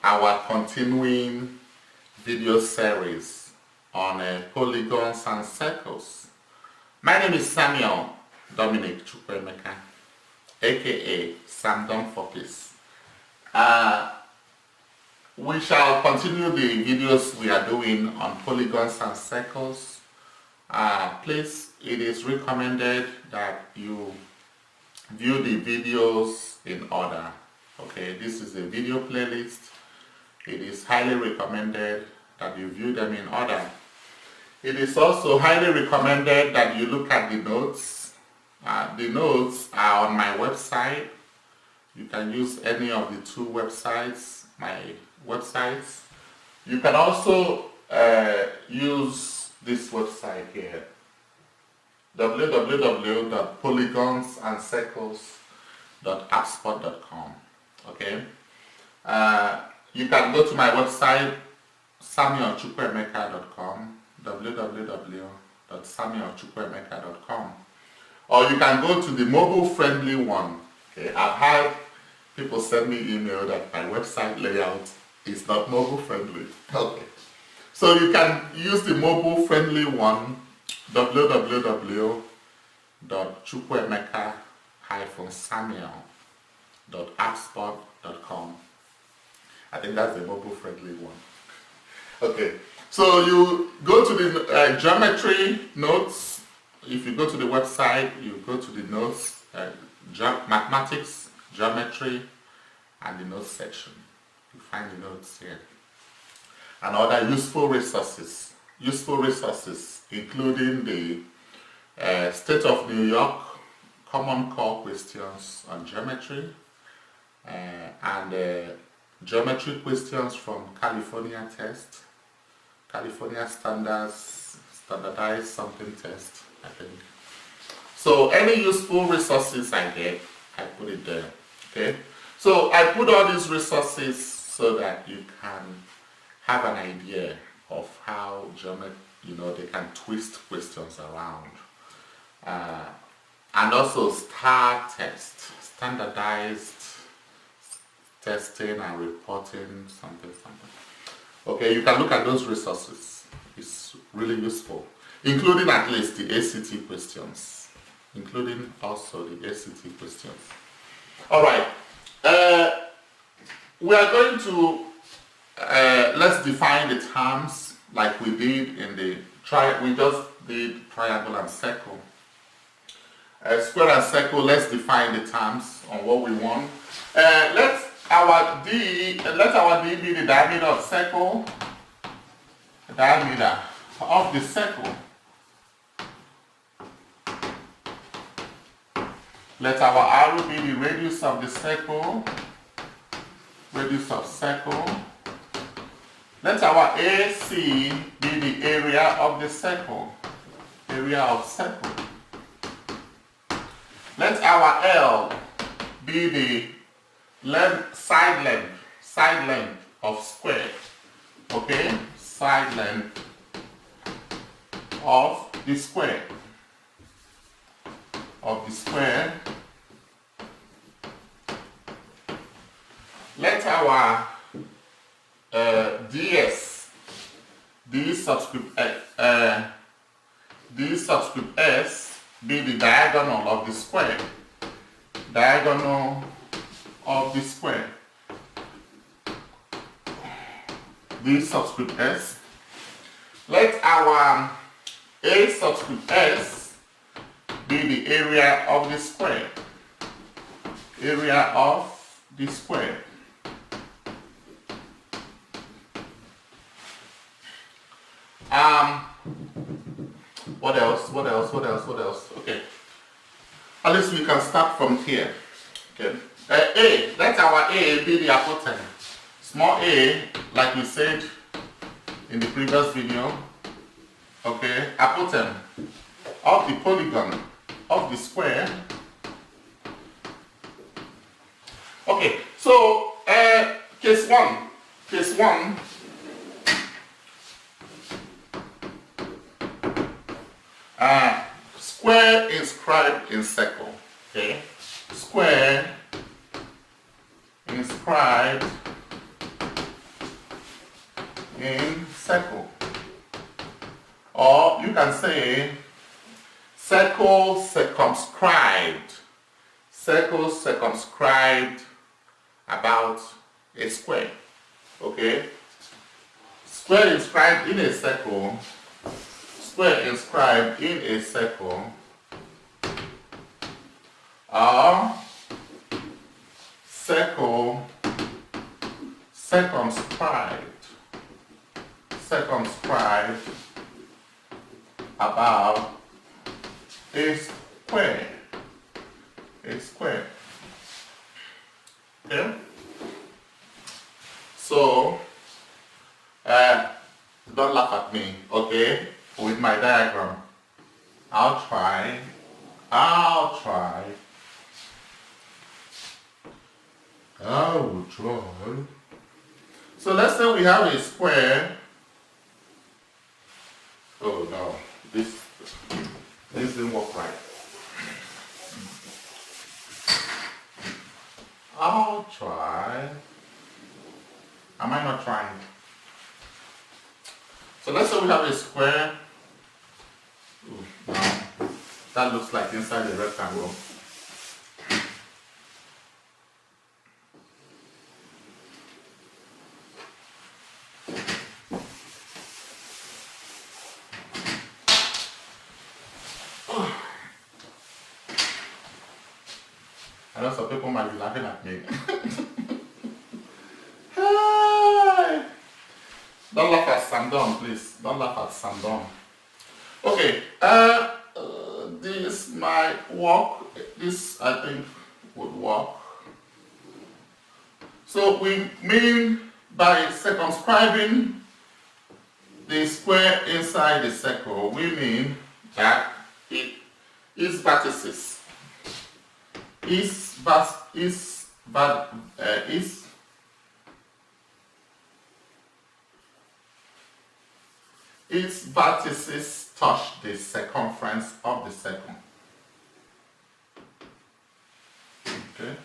our continuing video series on polygons and circles. My name is Samuel Dominic Chukwemeka, aka Sam Don for Peace. We shall continue the videos we are doing on polygons and circles. Please, it is recommended that you view the videos in order. Okay, this is a video playlist. It is highly recommended that you view them in order. It is also highly recommended that you look at the notes. The notes are on my website. You can use any of the two websites, my websites. You can also use this website here, www.polygonsandscircles.appspot.com. Okay, you can go to my website samuelchukwemeka.com, www.samuelchukwemeka.com, or you can go to the mobile friendly one. Okay, I've had people send me email that my website layout is not mobile friendly. Okay, so you can use the mobile friendly one, www.chukwemeka-samuel.appspot.com. I think that's the mobile friendly one. Okay, so you go to the geometry notes. If you go to the website, you go to the notes, mathematics, geometry, and the notes section. You find the notes here. And other useful resources. Including the State of New York Common Core questions on geometry, and geometry questions from California test, California standardized something test, I think. So any useful resources I get, I put it there. Okay, so I put all these resources so that you can have an idea of how they can twist questions around, and also star test, standardized testing and reporting, something. Okay, you can look at those resources. It's really useful, including at least the ACT questions, All right, we are going to let's define the terms like we did in the we just did triangle and circle. Square and circle, let's define the terms on what we want. Let our D be the diameter of circle, the diameter of the circle. Let our R be the radius of the circle, radius of circle. Let our AC be the area of the circle, area of circle. Let our L be the side length of square. Okay, side length of the square. Let our D subscript S be the diagonal of the square. Diagonal of the square. D subscript S. Let our A subscript S be the area of the square. Area of the square. What else? Okay. At least we can start from here. Okay. Let our A be the hypotenuse. Small a, like we said in the previous video. Okay. Hypotenuse of the polygon of the square. Okay. So case one. Square inscribed in circle. Okay, square inscribed in circle. Or you can say circle circumscribed. Circle circumscribed about a square. Okay? Square inscribed in a circle. Square inscribed in a circle. Or circle circumscribed. Circumscribed about a square. A square. Okay? So, don't laugh at me, okay? With my diagram. I'll try. I will try. So let's say we have a square. Oh no, this didn't work right. I'll try. Am I not trying? So let's say we have a square. Ooh, no, that looks like inside a rectangle. I know some people might be laughing at me. Hey! Don't laugh at Sandon, please. Don't laugh at Sandon. Okay, this might work. This, I think, would work. So we mean by circumscribing the square inside the circle, we mean that it is vertices. Its vertices touch the circumference of the circle. Okay?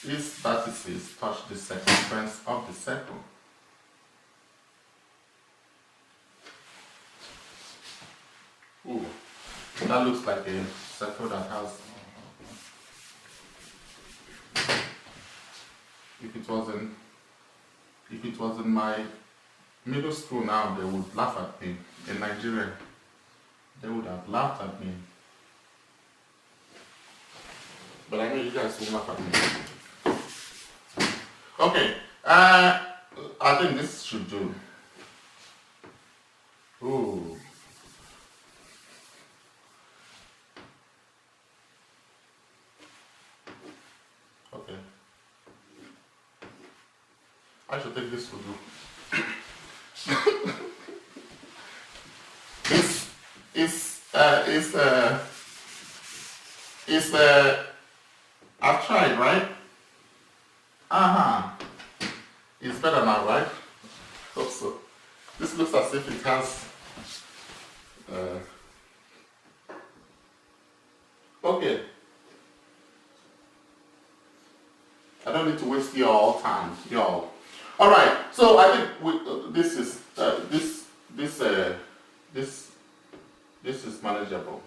Its vertices touch the circumference of the circle. Ooh, that looks like a circle that has. If it was in my middle school now, they would laugh at me. In Nigeria, they would have laughed at me. But I know you guys will laugh at me. Okay, I think this should do. Ooh. Okay. I should take this to do. I've tried, right? It's better now, right? Hope so. This looks as if it has. Okay. I don't need to waste your time, y'all. All right. So I think this is manageable.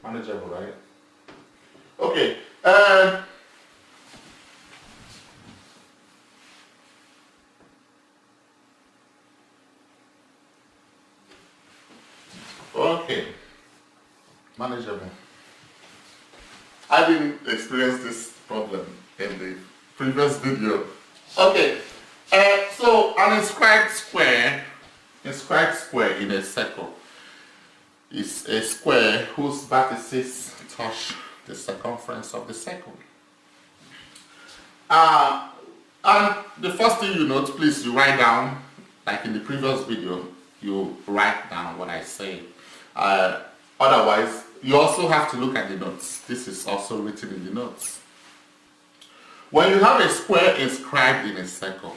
Manageable, right? Okay. Okay. Manageable. I didn't experience this problem in the previous video. Okay. So an inscribed square in a circle is a square whose vertices touch the circumference of the circle. And the first thing you note, please, you write down, like in the previous video, you write down what I say. Otherwise, you also have to look at the notes. This is also written in the notes. When you have a square inscribed in a circle,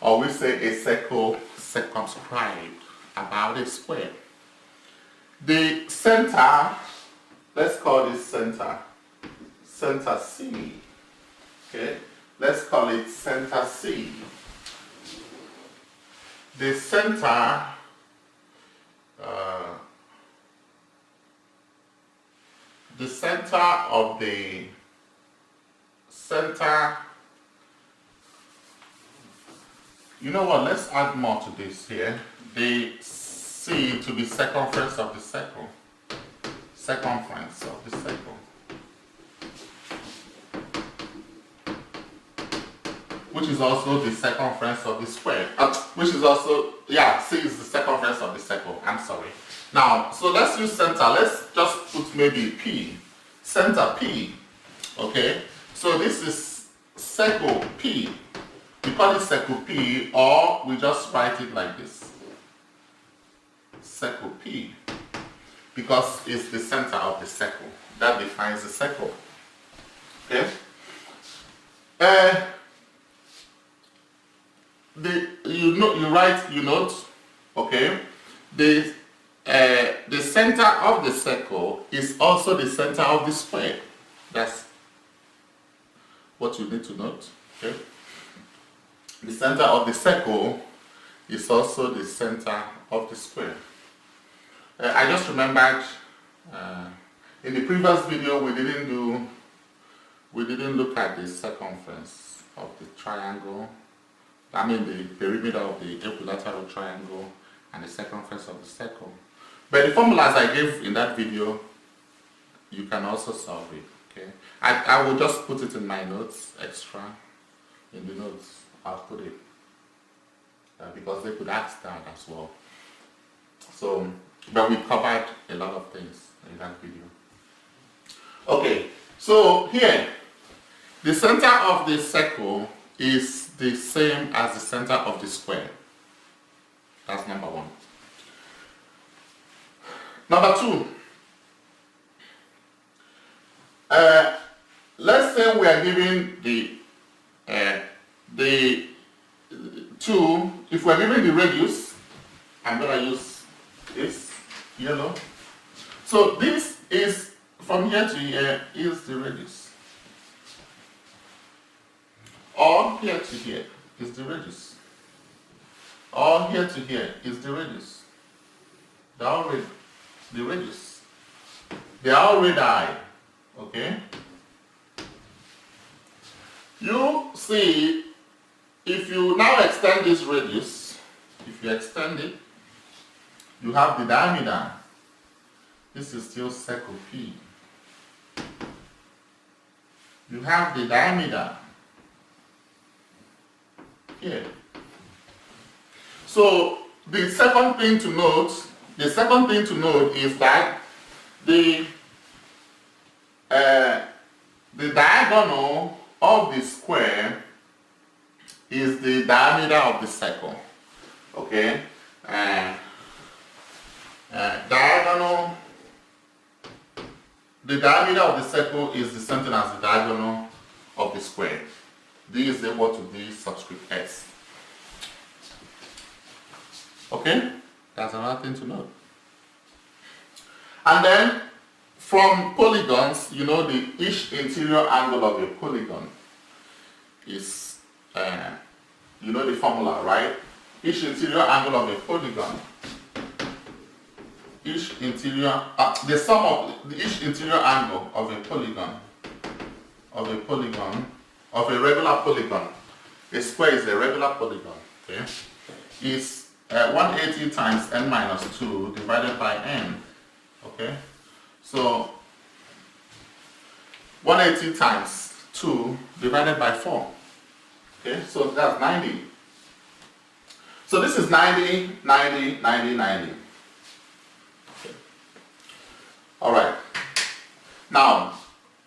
or we say a circle circumscribed about a square, the center, let's call this center C. Okay, let's call it center C. the center uh, of the center, you know what, let's add more to this here. The C to be circumference of the circle. Circumference of the circle. Which is also the circumference of the square. Which is also, yeah, C is the circumference of the circle. I'm sorry. Now, so let's use center. Let's just put maybe P. Center P. Okay? So this is circle P. We call it circle P, or we just write it like this. Circle P. Because it's the center of the circle. That defines the circle. Okay? You note, okay? The center of the circle is also the center of the square. That's what you need to note, okay? The center of the circle is also the center of the square. I just remembered in the previous video we didn't look at the circumference of the triangle. I mean the perimeter of the equilateral triangle and the circumference of the circle. But the formulas I gave in that video, you can also solve it. Okay, I will just put it in my notes extra. In the notes, I'll put it because they could ask that as well. So, but we covered a lot of things in that video. Okay, so here, the center of the circle is the same as the center of the square. That's number one. Number two, let's say we are given if we're given the radius, I'm going to use this yellow. So this is, from here to here is the radius. Or here to here is the radius. Or here to here is the radius. They're all the radius. They are all radii. Okay? You see, if you now extend this radius, if you extend it, you have the diameter. This is still circle P. You have the diameter here. So the second thing to note is that the diagonal of the square is the diameter of the circle. Okay? The diameter of the circle is the same thing as the diagonal of the square. D is equal to D subscript S. Okay? That's another thing to note. And then, from polygons, you know each interior angle of a polygon is, you know the formula, right? Each interior angle of a polygon, the sum of each interior angle of a polygon, of a regular polygon, a square is a regular polygon, okay, is 180 times n minus 2 divided by n, okay? So 180 times 2 divided by 4. Okay, so that's 90. So this is 90, 90, 90, 90. Okay. Alright. Now,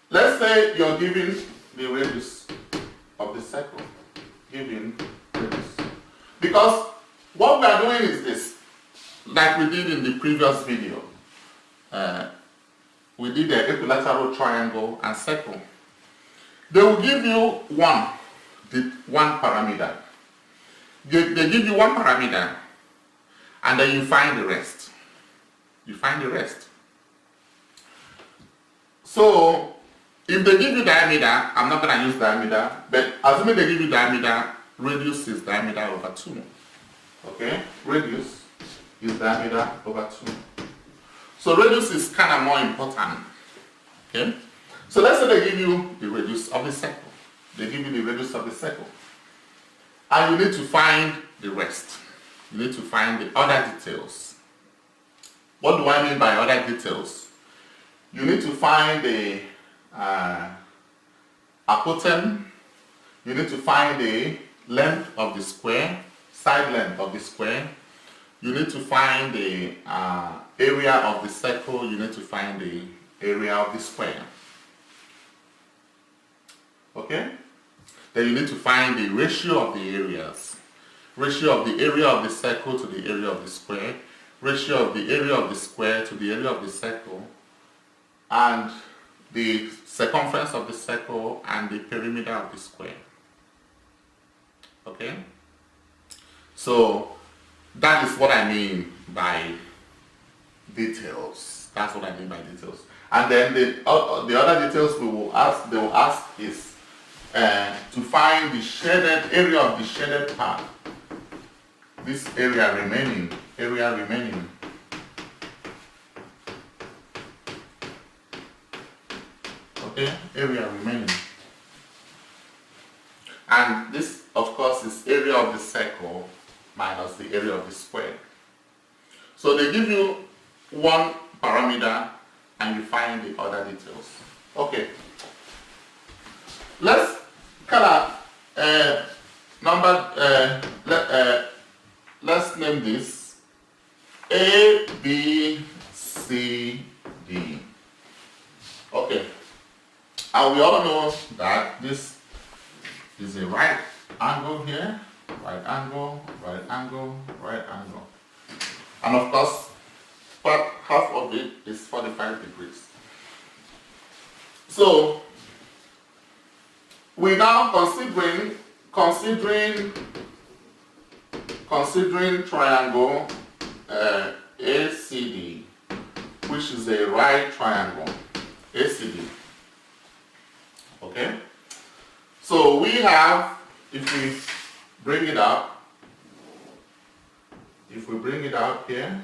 let's say you're given the radius of the circle. Given radius. Because what we are doing is this, like we did in the previous video. We did the equilateral triangle and circle. They will give you one parameter. They give you one parameter, and then you find the rest. You find the rest. So, if they give you diameter, I'm not going to use diameter, but assuming they give you diameter, radius is diameter over 2. Okay, radius is diameter over 2. So radius is kind of more important. Okay, so let's say they give you the radius of the circle. They give you the radius of the circle. And you need to find the rest. You need to find the other details. What do I mean by other details? You need to find the hypotenuse. You need to find the length of the square, side length of the square. You need to find the area of the circle. You need to find the area of the square. Okay? Then you need to find the ratio of the areas. Ratio of the area of the circle to the area of the square. Ratio of the area of the square to the area of the circle. And the circumference of the circle and the perimeter of the square. Okay? So that is what I mean by details. That's what I mean by details. And then the other details they will ask is to find the shaded area of the shaded part. This area remaining. Okay, area remaining. And this, of course, is area of the circle minus the area of the square. So they give you one parameter and you find the other details. Okay. Let's kind of let's name this A, B, C, D. Okay. And we all know that this is a right angle here, right angle, right angle, right angle. And of course, half of it is 45 degrees. So we now considering triangle ACD, which is a right triangle, ACD. Okay? So we have, if we bring it up here,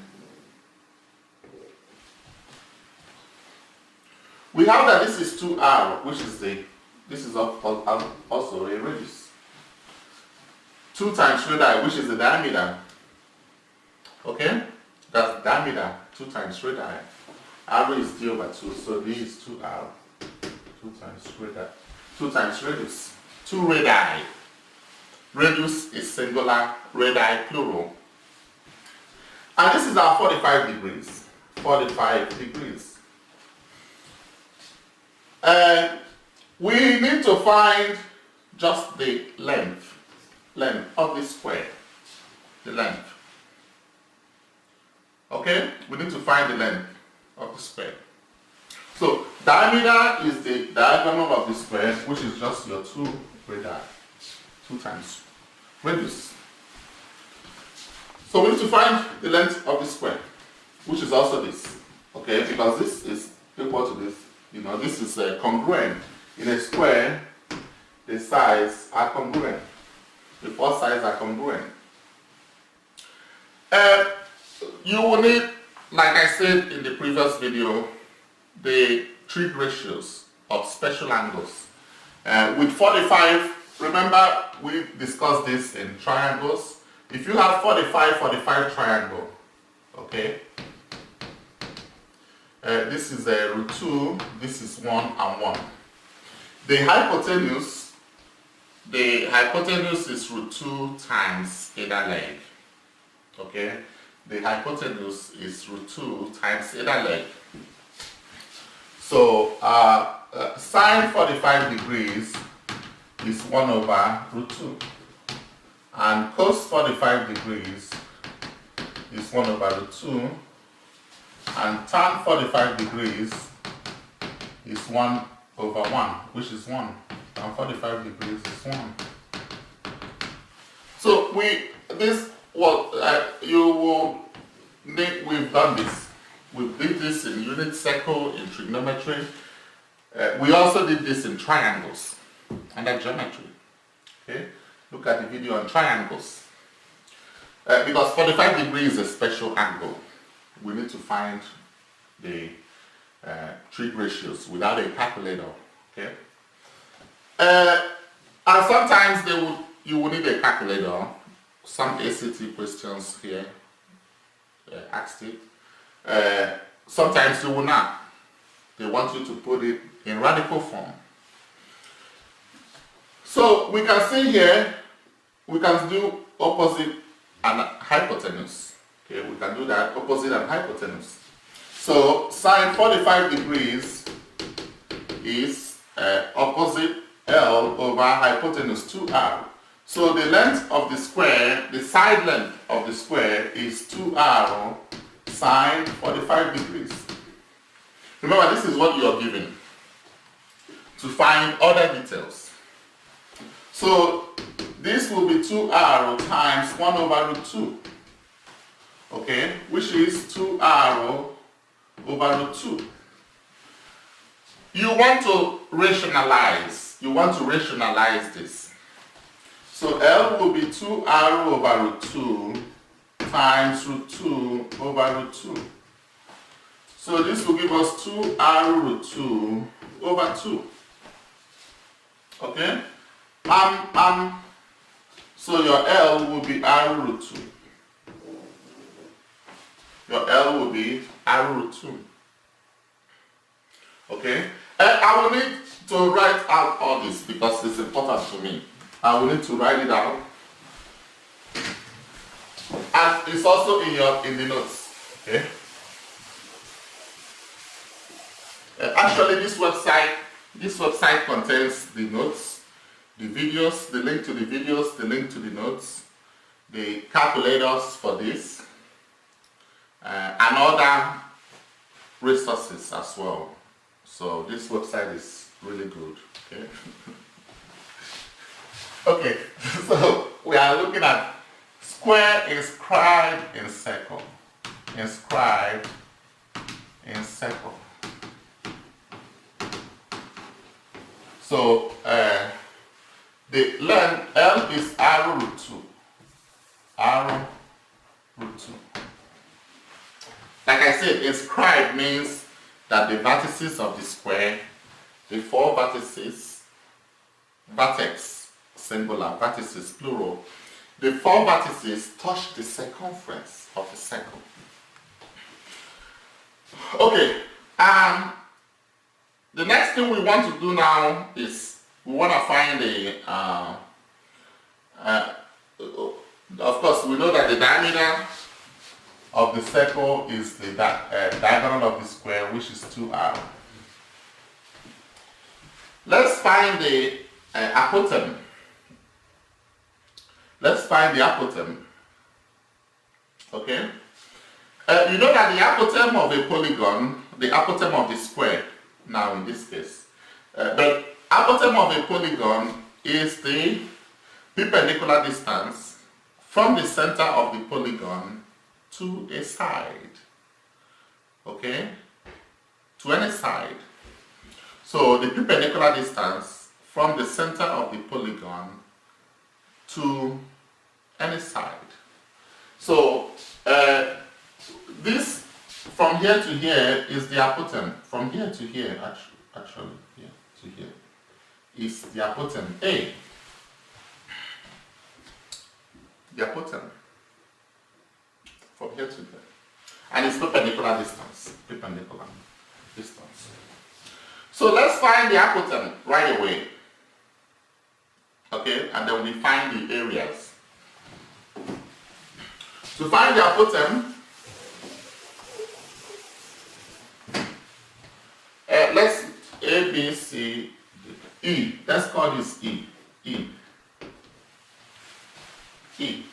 we have that this is 2r, which is this is also a radius. 2 times radii, which is the diameter. Okay? That's diameter, 2 times radii. R is d over 2, so d is 2r. 2 times radii. 2 times radius. 2 radii. Radius is singular, radii plural. And this is our 45 degrees. 45 degrees. We need to find just the length of the square. The length. Okay? We need to find the length of the square. So diameter is the diagonal of the square, which is just your 2 radii. 2 times radius. So we need to find the length of the square, which is also this. Okay? Because this is equal to this. You know, this is congruent. In a square, the sides are congruent. The 4 sides are congruent. You will need, like I said in the previous video, the trig ratios of special angles. With 45, remember we discussed this in triangles. If you have 45 triangle, okay, this is a root 2, this is 1 and 1. The hypotenuse is root 2 times either leg. Okay? The hypotenuse is root 2 times either leg. So sine 45 degrees is 1 over root 2. And cos 45 degrees is 1 over root 2. And tan 45 degrees is 1 over 1, which is 1. And 45 degrees is 1. So we've done this. We did this in unit circle, in trigonometry. We also did this in triangles under geometry. Okay, look at the video on triangles. Because 45 degrees is a special angle. We need to find the trig ratios without a calculator. Okay. And sometimes you will need a calculator. Some ACT questions here asked it. Sometimes you will not. They want you to put it in radical form. So we can see here, we can do opposite and hypotenuse. Okay, we can do that, opposite and hypotenuse. So sine 45 degrees is opposite L over hypotenuse 2R. So the length of the square, the side length of the square is 2R sine 45 degrees. Remember, this is what you are given to find other details. So this will be 2R times 1 over root 2. Okay, which is 2R over root 2. You want to rationalize. You want to rationalize this. So L will be 2R over root 2 times root 2 over root 2. So this will give us 2R root 2 over 2. Okay? So your L will be R root 2. Your L will be R root 2. Okay? And I will need to write out all this because it's important to me. I will need to write it out. And it's also in the notes. Okay? Actually, this website contains the notes, the videos, the link to the videos, the link to the notes, the calculators for this, and other resources as well. So this website is really good. Okay. Okay. So we are looking at square inscribed in circle. Inscribed in circle. So the length L is R root 2. R root 2. Like I said, inscribed means that the vertices of the square, the 4 vertices, vertex, singular, vertices, plural, the 4 vertices touch the circumference of the circle. Okay, the next thing we want to do now is we want to find of course we know that the diameter of the circle is the diagonal of the square, which is 2R. Let's find the apothem. Let's find the apothem. Okay? You know that the apothem of a polygon, the apothem of the square, now in this case, but apothem of a polygon is the perpendicular distance from the center of the polygon to a side. Okay? To any side. So the perpendicular distance from the center of the polygon to any side. So this from here to here is the apothem. From here to here, actually, here to here is the apothem A. The apothem. From here to here. And it's perpendicular distance. Perpendicular distance. So let's find the apothem right away. Okay, and then we find the areas. To find the apothem, let's A, B, C, D, E. Let's call this E. E. E.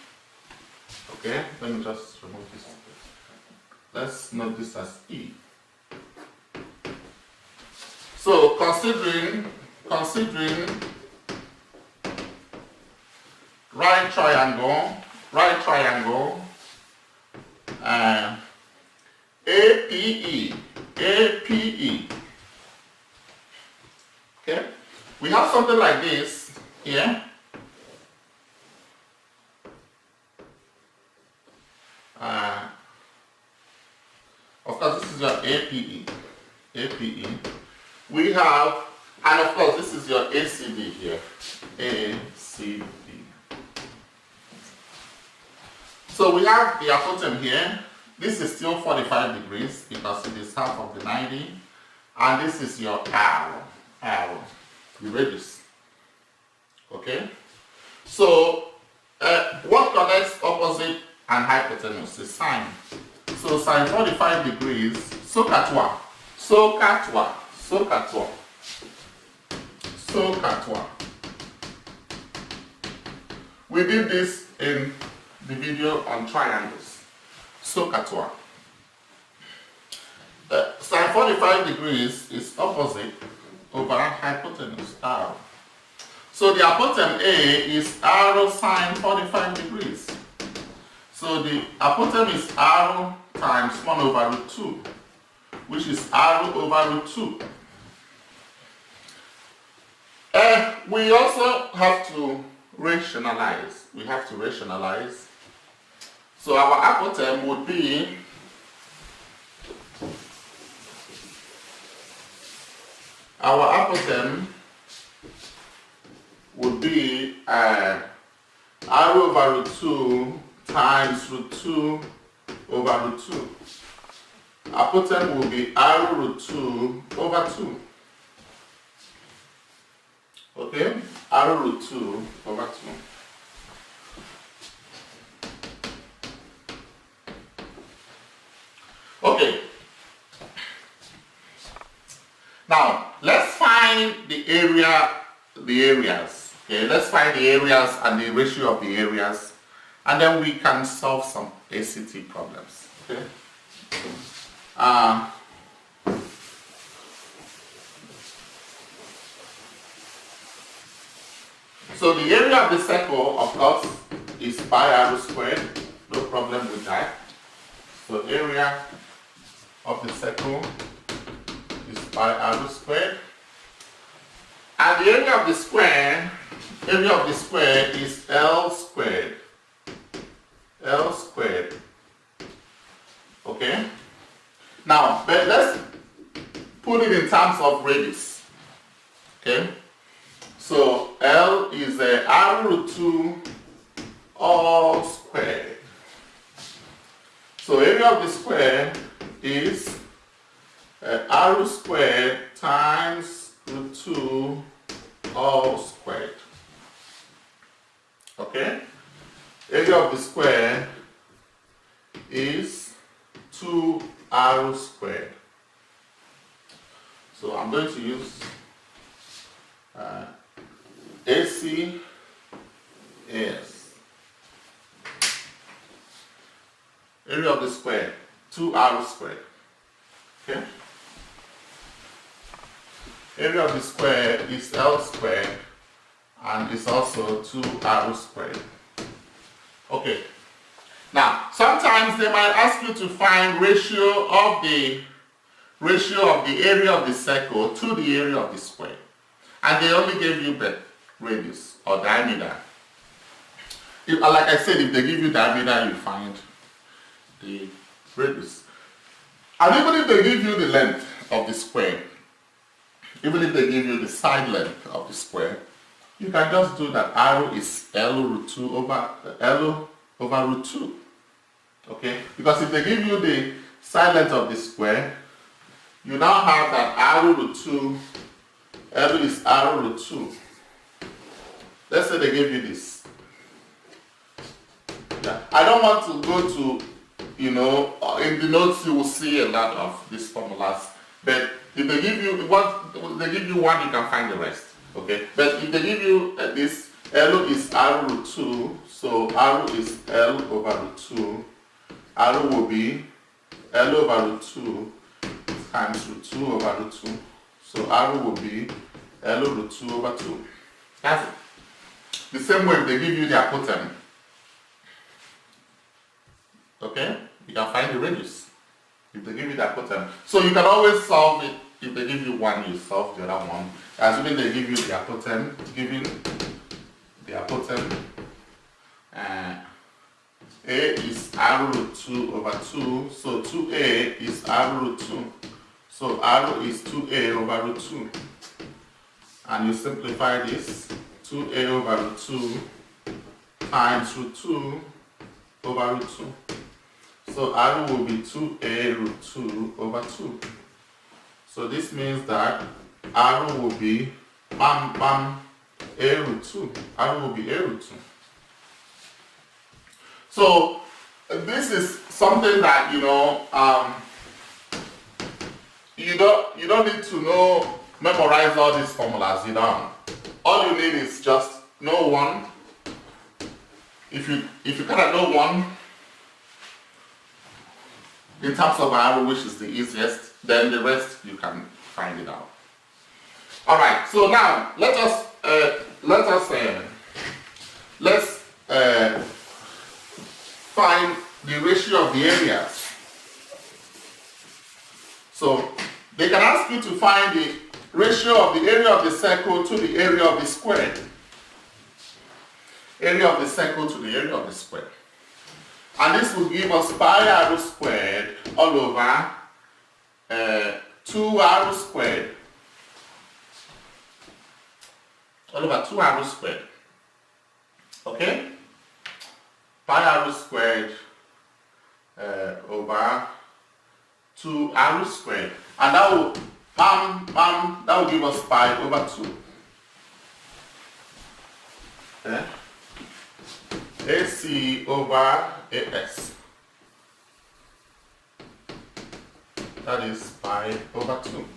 Okay, let me just remove this. Let's note this as E. So considering right triangle, APE. Okay, we have something like this here. have, and of course this is your ACD here, ACD. So we have the apotem here. This is still 45 degrees because it is half of the 90, and this is your arrow, the radius. Okay? So what connects opposite and hypotenuse is sine. So sine 45 degrees, SOHCAHTOA. We did this in the video on triangles. SOHCAHTOA. Sine 45 degrees is opposite over hypotenuse, arrow. So the apotem A is arrow sine 45 degrees. So the apotem is arrow times 1 over root 2, which is arrow over root 2. We also have to rationalize. So our apotem would be arrow over root 2 times root 2 over root 2. Apotem will be arrow root 2 over 2. Okay? Arrow root 2 over 2. Okay. Now, let's find the areas. Okay, let's find the areas and the ratio of the areas, and then we can solve some ACT problems. Okay. So the area of the circle, of course, is pi arrow squared. No problem with that. So area of the circle is pi arrow squared. And the area of the square is L squared. L squared. Okay? Now, but let's put it in terms of radius. Okay? So L is arrow root 2 all squared. So area of the square is arrow squared times root 2 all squared. Okay? Area of the square is 2 arrow squared. So I'm going to use AC is area of the square, 2 arrow squared. Okay? Area of the square is L squared and is also 2 arrow squared. Okay. Now, sometimes they might ask you to find ratio of the area of the circle to the area of the square. And they only gave you the radius or diameter. Like I said, if they give you diameter, you find the radius. And even if they give you the length of the square, even if they give you the side length of the square, you can just do that arrow is L root 2 over root 2. Okay? Because if they give you the side length of the square, you now have that arrow root 2, L is arrow root 2. Let's say they give you this. Yeah. I don't want to go to, in the notes you will see a lot of these formulas, but if they give you one, you can find the rest. Okay? But if they give you this, L is arrow root 2, so arrow is L over root 2. Arrow will be L over root 2 times root 2 over root 2. So arrow will be L root 2 over 2. That's it. The same way if they give you the apotem. Okay? You can find the radius if they give you the apotem. So you can always solve it. If they give you one, you solve the other one. Assuming they give you the apotem, A is arrow root 2 over 2, so 2A is arrow root 2. So r is 2a over root 2. And you simplify this, 2a over root 2 times root 2 over root 2. So r will be 2a root 2 over 2. So this means that r will be a root 2. R will be a root 2. So this is something that you don't need to memorize all these formulas. You don't. All you need is just know one. If you kind of know one in terms of arrow, which is the easiest, then the rest you can find it out. All right. So now let's find the ratio of the areas. So they can ask you to find the ratio of the area of the circle to the area of the square. Area of the circle to the area of the square. And this will give us pi r squared all over 2r squared. All over 2r squared. Okay? Pi r squared over 2r squared. And that will give us pi over 2. Okay? AC over AS. That is pi over 2.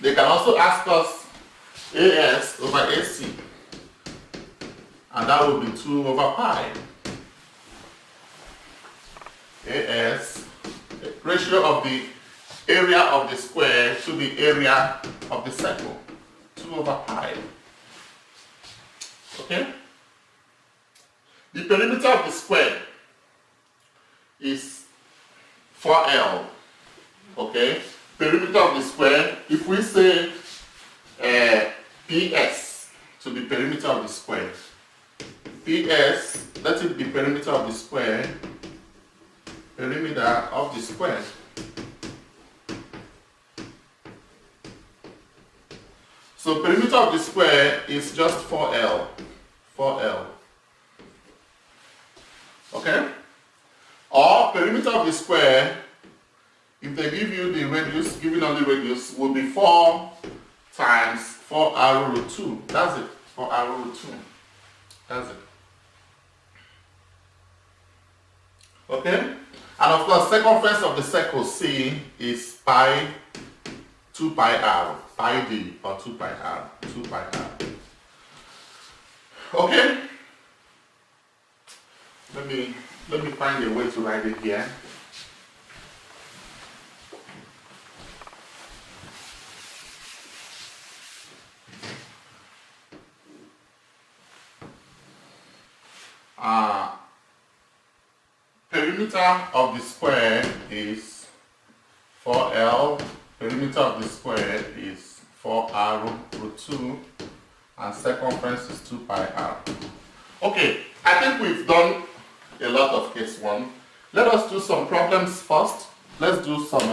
They can also ask us AS over AC. And that will be 2 over pi. AS, ratio of the area of the square to the area of the circle. 2 over pi. Okay? The perimeter of the square is 4L. Okay? Perimeter of the square, if we say PS to the perimeter of the square, PS, let it be perimeter of the square, perimeter of the square. So perimeter of the square is just 4L. 4L. Okay? Or perimeter of the square, if they give you the radius, given only radius, will be 4 times 4r root 2. That's it. 4r root 2. That's it. Okay? And of course, circumference of the circle C is pi 2 pi r, pi d, or 2 pi r, 2 pi r. Okay? Let me find a way to write it here. Perimeter of the square is 4L. Perimeter of the square is 4r root 2. And circumference is 2 pi r. Okay, I think we've done a lot of case 1. Let us do some problems first. Let's do some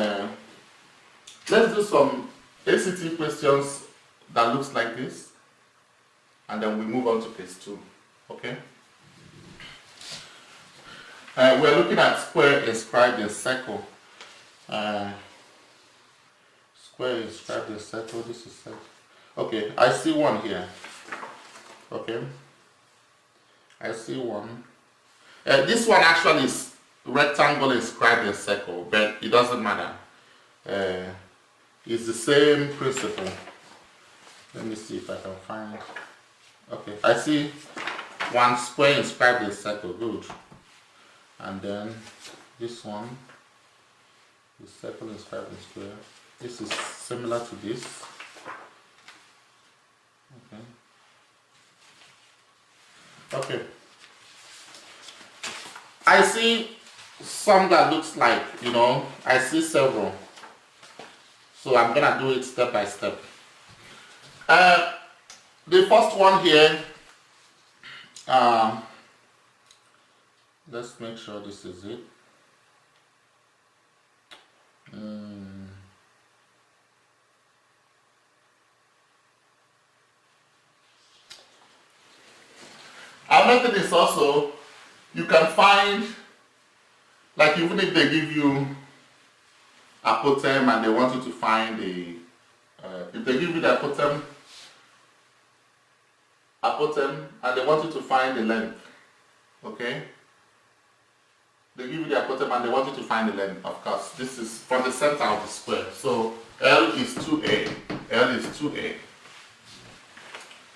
ACT questions that looks like this, and then we move on to case 2. Okay. We're looking at square inscribed in circle. Square inscribed in circle. This is circle. Okay, I see one here. Okay, I see one. This one actually is rectangle inscribed in circle, but it doesn't matter. It's the same principle. Let me see if I can find. Okay, I see one square inscribed in circle. Good. And then this one is circle inscribed in square. This is similar to this. Okay. Okay. I see some that looks like, I see several. So I'm gonna do it step by step. The first one here, let's make sure this is it. Another thing is also, you can find, like even if they give you apotem and they want you to find the, if they give you the apotem and they want you to find the length, okay? They give you the apotem and they want you to find the length, of course. This is from the center of the square. So L is 2A, L is 2A.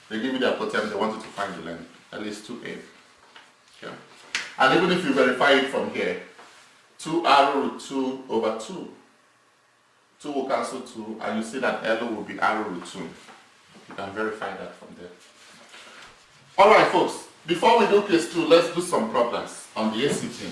They give you the apotem, they want you to find the length. L is 2A. Okay. And even if you verify it from here, 2R root 2 over 2. 2 will cancel 2, and you see that L will be R root 2. You can verify that from there. Alright folks, before we do case 2, let's do some problems on the ACT.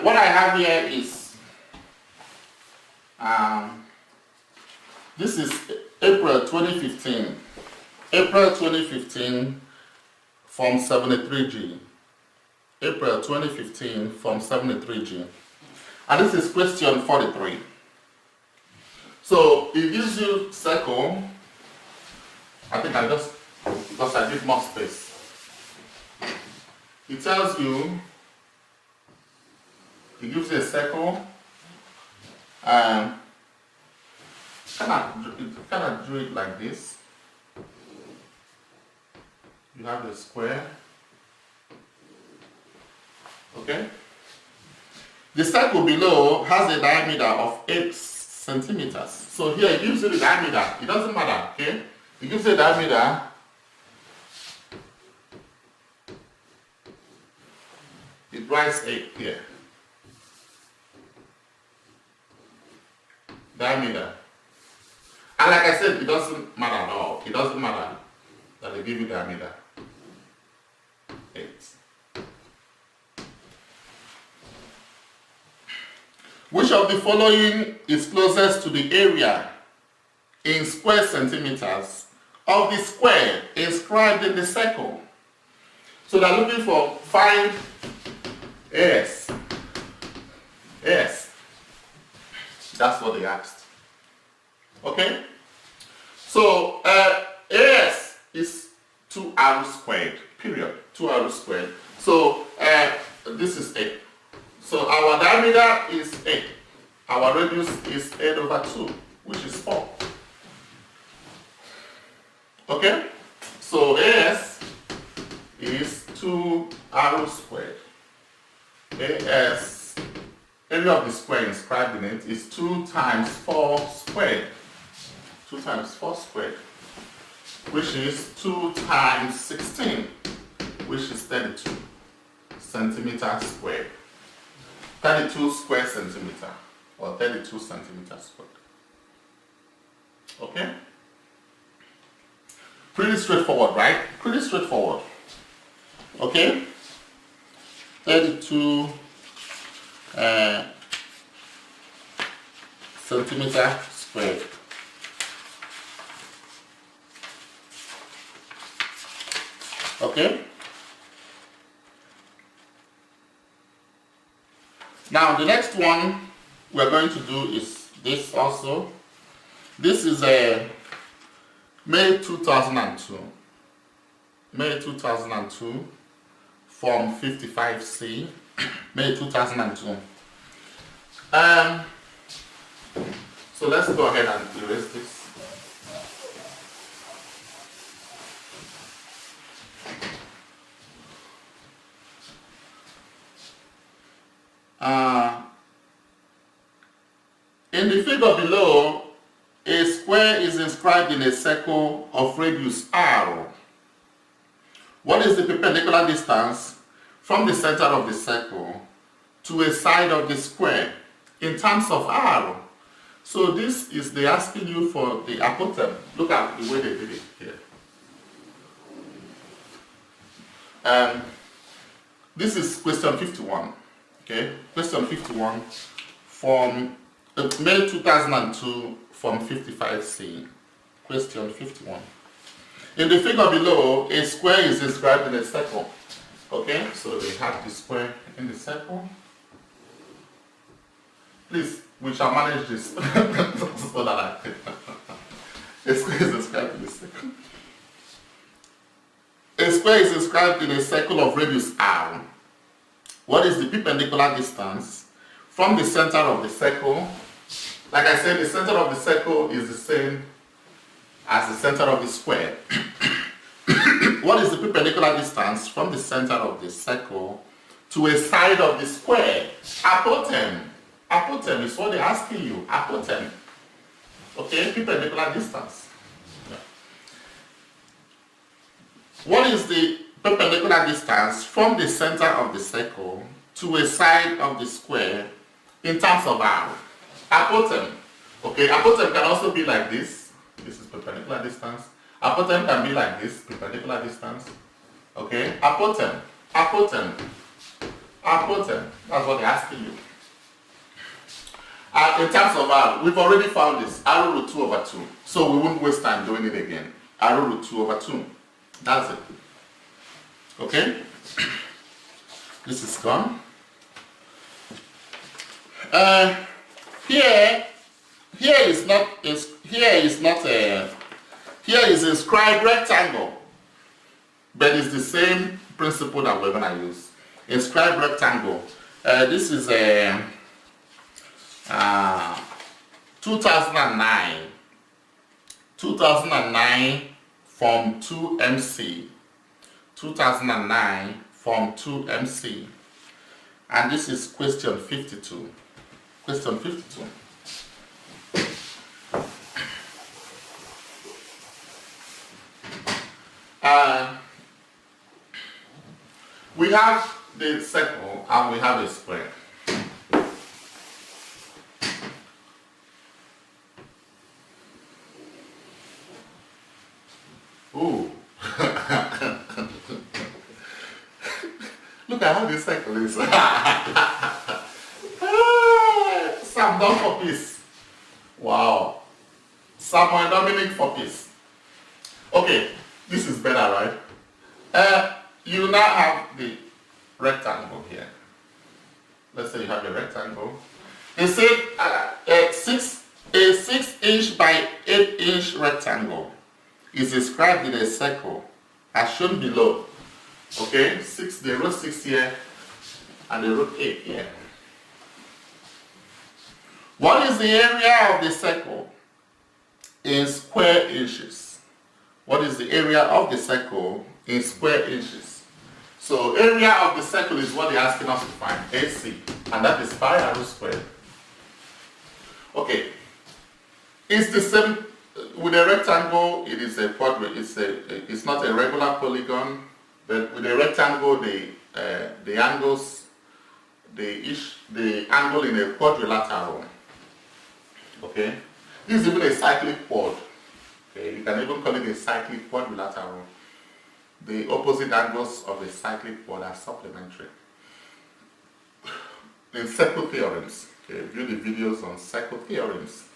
What I have here is, this is April 2015. April 2015 from 73G. April 2015 from 73G. And this is question 43. So it gives you circle. I think I just, because I give more space. It tells you, it gives you a circle, and kind of do it like this. You have the square, okay? The circle below has a diameter of 8 centimeters. So here it gives you the diameter. It doesn't matter, okay? It gives you a diameter. It writes 8 here. Diameter. And like I said, it doesn't matter at all. It doesn't matter that they give you diameter. 8. Which of the following is closest to the area in square centimeters of the square inscribed in the circle? So they're looking for, find AS. AS. That's what they asked. Okay? So AS is 2r squared, period. 2r squared. So this is 8. So our diameter is 8. Our radius is 8 over 2, which is 4. Okay? So AS is 2r squared. AS, area of the square inscribed in it, is 2 times 4 squared. 2 times 4 squared, which is 2 times 16, which is 32 centimeters squared. 32 square centimeter, or 32 centimeters squared. Okay? Pretty straightforward, right? Pretty straightforward. Okay? 32 centimeter squared. Okay? Now the next one we're going to do is this also. This is a May 2002. May 2002 Form 55C. May 2002. So let's go ahead and erase this. In the figure below, a square is inscribed in a circle of radius r. What is the perpendicular distance from the center of the circle to a side of the square in terms of r? So this is, they're asking you for the apotem. Look at the way they did it here. This is question 51. Okay, question 51 from May 2002 from 55C. Question 51. In the figure below, a square is inscribed in a circle. Okay, so they have the square in the circle. Please, we shall manage this so that a square is inscribed in a circle. A square is inscribed in a circle of radius r. What is the perpendicular distance from the center of the circle? Like I said, the center of the circle is the same as the center of the square. What is the perpendicular distance from the center of the circle to a side of the square? Apotem. Apotem is what they're asking you. Apotem. Okay, perpendicular distance. Yeah. What is the perpendicular distance from the center of the circle to a side of the square in terms of r? Apotem. Okay, apotem can also be like this. This is perpendicular distance. Apotem can be like this, perpendicular distance. Okay, apotem. Apotem. Apotem. That's what they're asking you. In terms of r, we've already found this. R root 2 over 2. So we won't waste time doing it again. R root 2 over 2. That's it. Okay? This is gone. Here is inscribed rectangle, but it's the same principle that we're gonna use. Inscribed rectangle. This is a 2009 from 2MC. 2009 from 2MC. And this is question 52. Question 52. We have the circle and we have a square. Ooh. Look at how this circle is. Sam done for peace. Wow. Samuel Dominic for peace. Okay, this is better, right? You now have the rectangle here. Let's say you have a rectangle. It said a 6-inch by 8-inch rectangle is inscribed in a circle as shown below. Okay, they wrote 6 here and they wrote 8 here. What is the area of the circle in square inches? What is the area of the circle in square inches? So area of the circle is what they're asking us to find, AC, and that is pi r squared. Okay, it's the same with a rectangle. It is a quadrant. It's not a regular polygon, but with a rectangle, the angle in a quadrilateral. Okay, this is even a cyclic quad. Okay, you can even call it a cyclic quadrilateral. The opposite angles of a cyclic quad are supplementary. In circle theorems, okay, view the videos on circle theorems.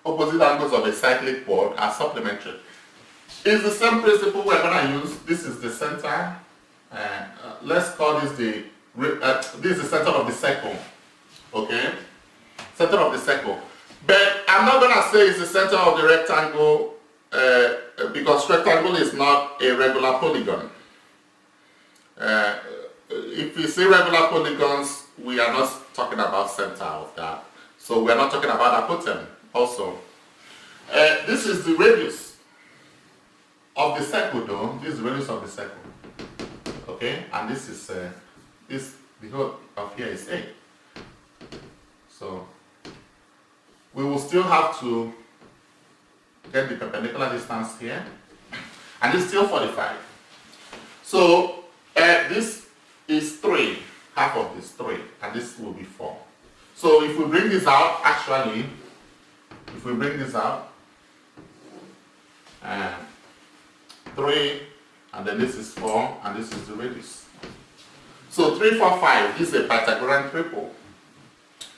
Opposite angles of a cyclic quad are supplementary. It's the same principle we're going to use. This is the center. Let's call this this is the center of the circle. Okay? Center of the circle. But I'm not going to say it's the center of the rectangle because rectangle is not a regular polygon. If we say regular polygons, we are not talking about center of that. So we're not talking about apotem also. This is the radius of the circle though. This is the radius of the circle. Okay? And this is, the whole of here is 8. So we will still have to get the perpendicular distance here. And it's still 45. So this is 3. Half of this 3. And this will be 4. So if we bring this out, actually, if we bring this out, 3, and then this is 4, and this is the radius. So 3, 4, 5, this is a Pythagorean triple.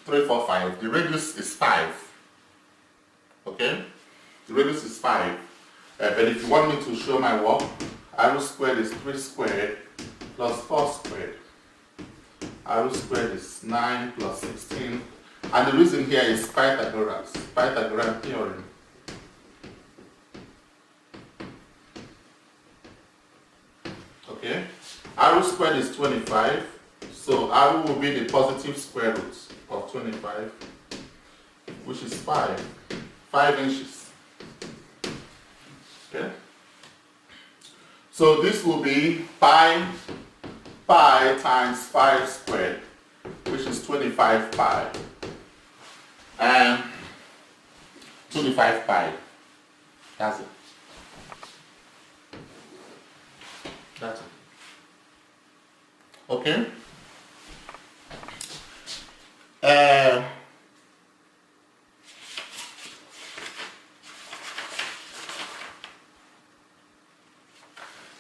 3, 4, 5. The radius is 5. Okay? The radius is 5. But if you want me to show my work, r squared is 3 squared plus 4 squared. R squared is 9 plus 16. And the reason here is Pythagorean theorem. Okay? R squared is 25. So R will be the positive square root of 25, which is 5 inches. Okay? So this will be pi times 5 squared, which is 25 pi. And 25 pi. That's it. That's it. Okay?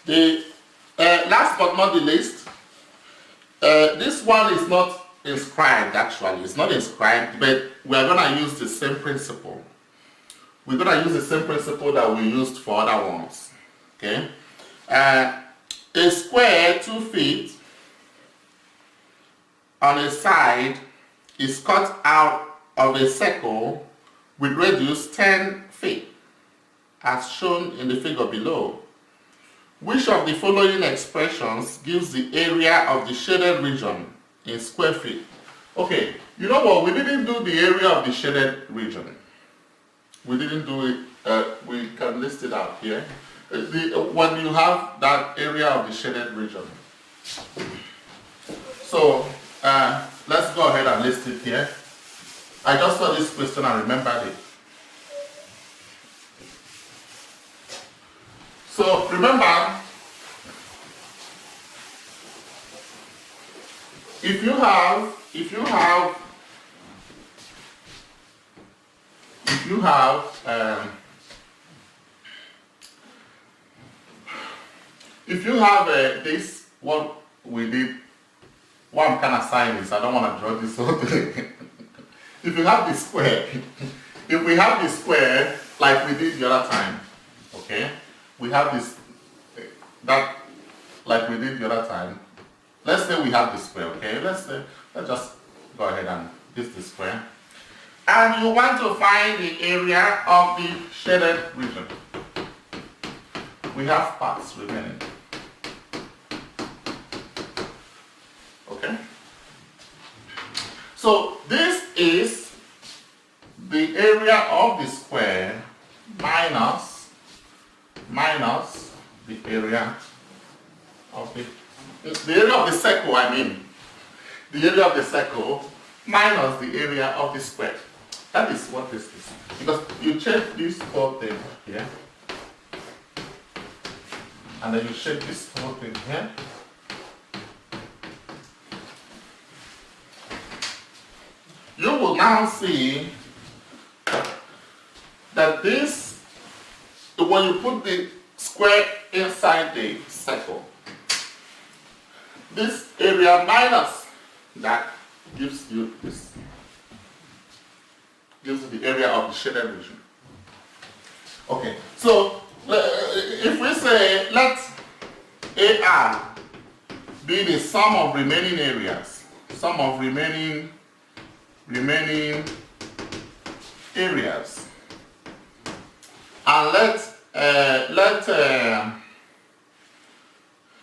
The last but not the least, this one is not inscribed actually. It's not inscribed, but we are going to use the same principle. We're going to use the same principle that we used for other ones. Okay? A square 2 feet on a side is cut out of a circle with radius 10 feet, as shown in the figure below. Which of the following expressions gives the area of the shaded region in square feet? Okay, you know what? We didn't do the area of the shaded region. We didn't do it. We can list it out here. When you have that area of the shaded region. So, let's go ahead and list it here. I just saw this question and remembered it. So remember, if you have this, what we did, what I'm kind of saying is, I don't want to draw this whole thing. If you have the square, if we have the square like we did the other time, okay, we have this, that like we did the other time. Let's say we have the square, okay, let's just go ahead and use the square. And you want to find the area of the shaded region. We have parts remaining. Okay? So this is the area of the square minus the area of the area of the circle, I mean. The area of the circle minus the area of the square. That is what this is. Because you check this whole thing here. And then you check this whole thing here. You will now see that this, when you put the square inside the circle, this area minus that gives you this, gives you the area of the shaded region. Okay, so if we say let AR be the sum of remaining areas, sum of remaining areas, and let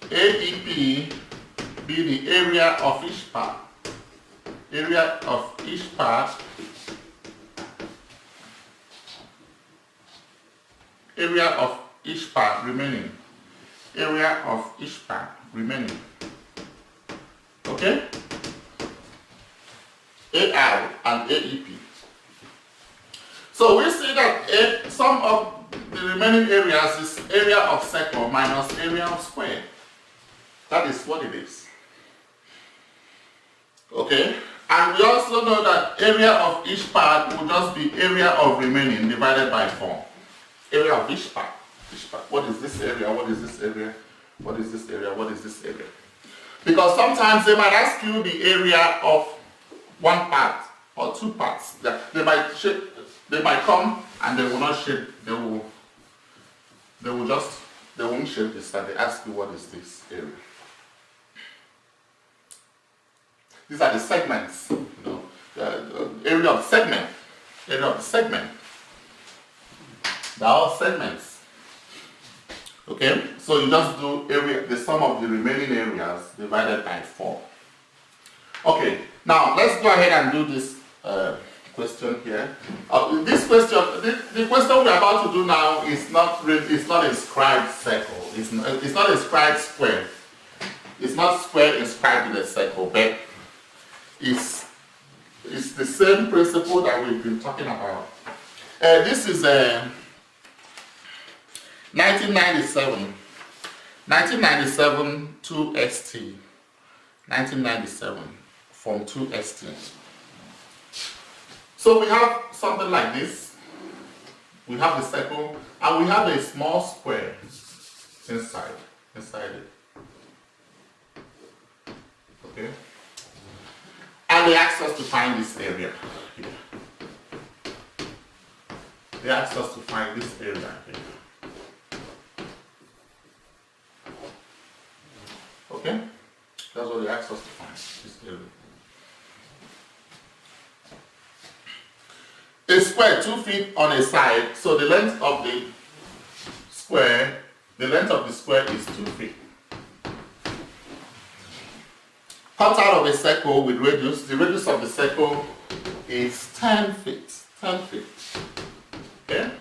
AEP be the area of each part. Area of each part. Area of each part remaining. Area of each part remaining. Okay? AR and AEP. So we see that sum of the remaining areas is area of circle minus area of square. That is what it is. Okay? And we also know that area of each part will just be area of remaining divided by 4. Area of each part. Each part. What is this area? What is this area? What is this area? What is this area? Because sometimes they might ask you the area of one part or two parts. They might shape, they might come and they will not shape, they won't shape this and they ask you what is this area. These are the segments, area of segment, area of the segment. They're all segments. Okay, so you just do area, the sum of the remaining areas divided by 4. Okay, now let's go ahead and do this question here. This question, the question we're about to do now is not inscribed circle. It's not inscribed square. It's not square inscribed in a circle, but it's the same principle that we've been talking about. This is 1997 2ST. 1997 from 2ST. So we have something like this. We have the circle and we have a small square inside it. Okay? And they asked us to find this area here. They asked us to find this area here. Okay? That's what they asked us to find, this area. A square 2 feet on a side, so the length of the square is 2 feet. Cut out of a circle with radius, the radius of the circle is 10 feet. 10 feet. Okay?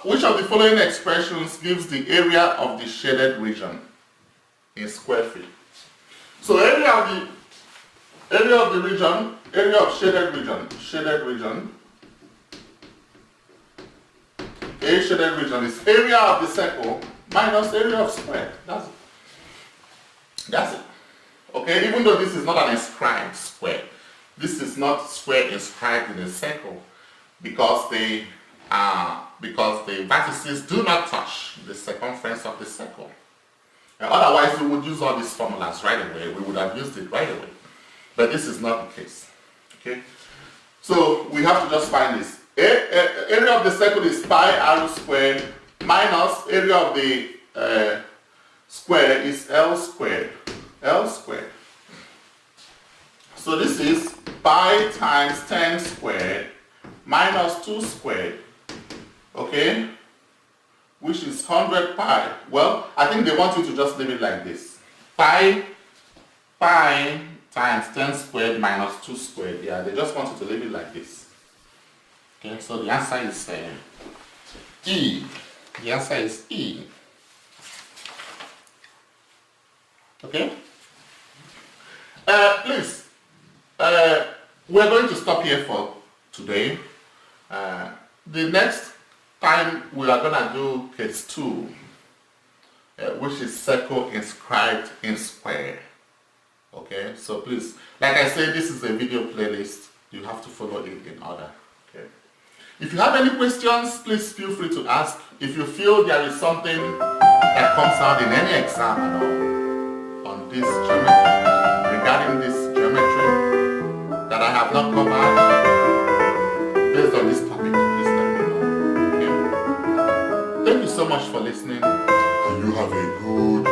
Which of the following expressions gives the area of the shaded region in square feet? So area of the region, area of shaded region, a shaded region is area of the circle minus area of square. That's it. Okay, even though this is not an inscribed square, this is not square inscribed in a circle because the vertices do not touch the circumference of the circle. Otherwise, we would use all these formulas right away. We would have used it right away. But this is not the case. Okay? So we have to just find this. Area of the circle is pi r squared minus area of the square is L squared. L squared. So this is pi times 10 squared minus 2 squared. Okay? Which is 100 pi. Well, I think they want you to just leave it like this. Pi times 10 squared minus 2 squared. Yeah, they just want you to leave it like this. Okay, so the answer is E. The answer is E. Okay? Please, we're going to stop here for today. The next time we are going to do case 2, which is circle inscribed in square. Okay, so please, like I said, this is a video playlist. You have to follow it in order. Okay. If you have any questions, please feel free to ask. If you feel there is something that comes out in any exam at all on this geometry, regarding this geometry that I have not covered based on this topic, please let me know. Okay. Thank you so much for listening, and you have a good